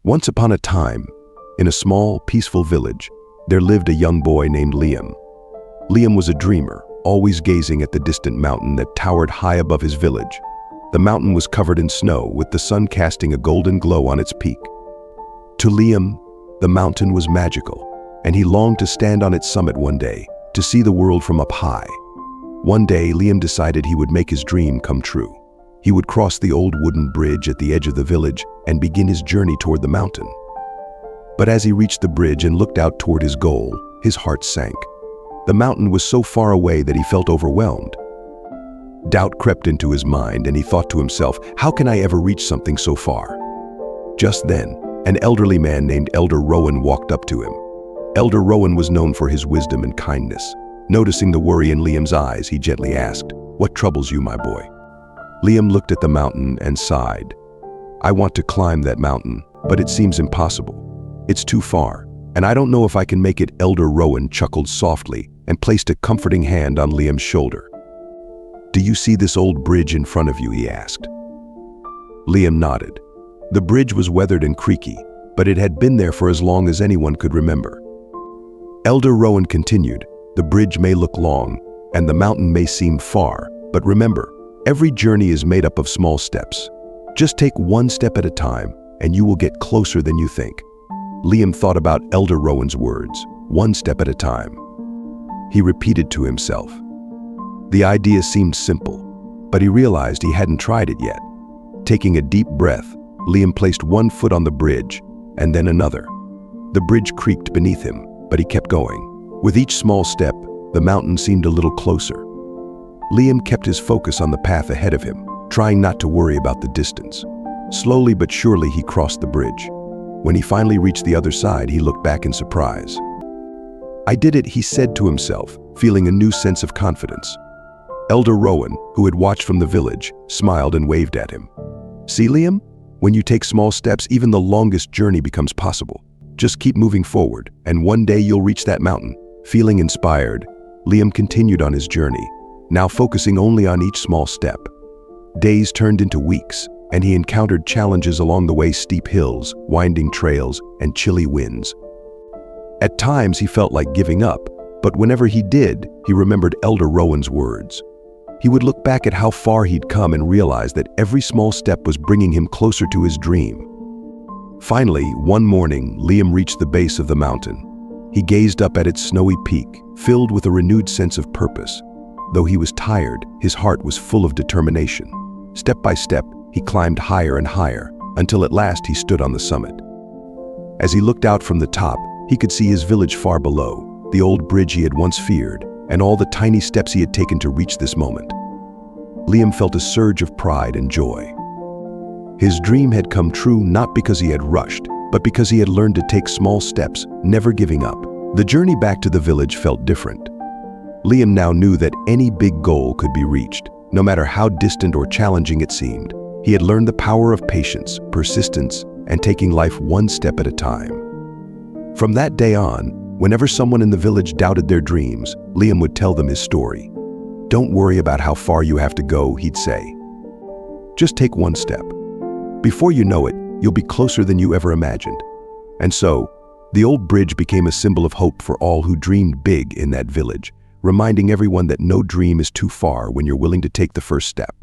Once upon a time, in a small, peaceful village, there lived a young boy named Liam. Liam was a dreamer, always gazing at the distant mountain that towered high above his village. The mountain was covered in snow, with the sun casting a golden glow on its peak. To Liam, the mountain was magical, and he longed to stand on its summit one day, to see the world from up high. One day, Liam decided he would make his dream come true. He would cross the old wooden bridge at the edge of the village and begin his journey toward the mountain. But as he reached the bridge and looked out toward his goal, his heart sank. The mountain was so far away that he felt overwhelmed. Doubt crept into his mind, and he thought to himself, how can I ever reach something so far? Just then, an elderly man named Elder Rowan walked up to him. Elder Rowan was known for his wisdom and kindness. Noticing the worry in Liam's eyes, he gently asked, "What troubles you, my boy?" Liam looked at the mountain and sighed. "I want to climb that mountain, but it seems impossible. It's too far, and I don't know if I can make it." Elder Rowan chuckled softly and placed a comforting hand on Liam's shoulder. "Do you see this old bridge in front of you?" he asked. Liam nodded. The bridge was weathered and creaky, but it had been there for as long as anyone could remember. Elder Rowan continued, "The bridge may look long, and the mountain may seem far, but remember, every journey is made up of small steps. Just take one step at a time, and you will get closer than you think." Liam thought about Elder Rowan's words, one step at a time. He repeated to himself. The idea seemed simple, but he realized he hadn't tried it yet. Taking a deep breath, Liam placed one foot on the bridge, and then another. The bridge creaked beneath him, but he kept going. With each small step, the mountain seemed a little closer. Liam kept his focus on the path ahead of him, trying not to worry about the distance. Slowly but surely he crossed the bridge. When he finally reached the other side, he looked back in surprise. "I did it," he said to himself, feeling a new sense of confidence. Elder Rowan, who had watched from the village, smiled and waved at him. "See, Liam? When you take small steps, even the longest journey becomes possible. Just keep moving forward, and one day you'll reach that mountain." Feeling inspired, Liam continued on his journey, now focusing only on each small step. Days turned into weeks, and he encountered challenges along the way: steep hills, winding trails, and chilly winds. At times he felt like giving up, but whenever he did, he remembered Elder Rowan's words. He would look back at how far he'd come and realize that every small step was bringing him closer to his dream. Finally, one morning, Liam reached the base of the mountain. He gazed up at its snowy peak, filled with a renewed sense of purpose. Though he was tired, his heart was full of determination. Step by step, he climbed higher and higher, until at last he stood on the summit. As he looked out from the top, he could see his village far below, the old bridge he had once feared, and all the tiny steps he had taken to reach this moment. Liam felt a surge of pride and joy. His dream had come true not because he had rushed, but because he had learned to take small steps, never giving up. The journey back to the village felt different. Liam now knew that any big goal could be reached, no matter how distant or challenging it seemed. He had learned the power of patience, persistence, and taking life one step at a time. From that day on, whenever someone in the village doubted their dreams, Liam would tell them his story. "Don't worry about how far you have to go," he'd say. "Just take one step. Before you know it, you'll be closer than you ever imagined." And so, the old bridge became a symbol of hope for all who dreamed big in that village, reminding everyone that no dream is too far when you're willing to take the first step.